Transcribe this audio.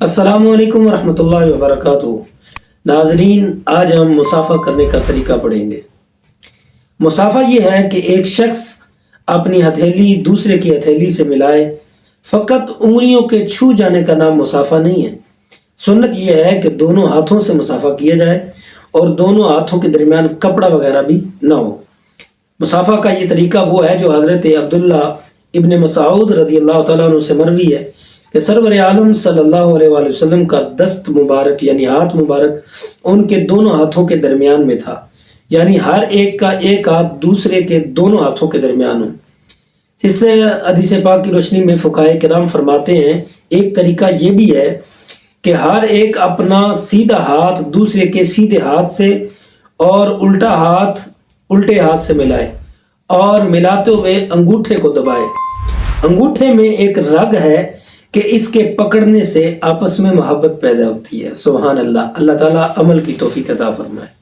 السلام علیکم ورحمۃ اللہ وبرکاتہ۔ ناظرین، آج ہم مصافحہ کرنے کا طریقہ پڑھیں گے۔ مصافحہ یہ ہے کہ ایک شخص اپنی ہتھیلی دوسرے کی ہتھیلی سے ملائے۔ فقط انگلیوں کے چھو جانے کا نام مصافحہ نہیں ہے۔ سنت یہ ہے کہ دونوں ہاتھوں سے مصافحہ کیا جائے اور دونوں ہاتھوں کے درمیان کپڑا وغیرہ بھی نہ ہو۔ مصافحہ کا یہ طریقہ وہ ہے جو حضرت عبداللہ ابن مسعود رضی اللہ تعالیٰ عنہ سے مروی ہے کہ سرور عالم صلی اللہ علیہ وآلہ وسلم کا دست مبارک یعنی ہاتھ مبارک ان کے دونوں ہاتھوں کے درمیان میں تھا، یعنی ہر ایک کا ایک ہاتھ دوسرے کے دونوں ہاتھوں کے درمیان ہو۔ اس حدیث پاک کی روشنی میں فقہائے کرام فرماتے ہیں ایک طریقہ یہ بھی ہے کہ ہر ایک اپنا سیدھا ہاتھ دوسرے کے سیدھے ہاتھ سے اور الٹا ہاتھ الٹے ہاتھ سے ملائے اور ملاتے ہوئے انگوٹھے کو دبائے۔ انگوٹھے میں ایک رگ ہے کہ اس کے پکڑنے سے آپس میں محبت پیدا ہوتی ہے۔ سبحان اللہ۔ اللہ تعالیٰ عمل کی توفیق عطا فرمائے۔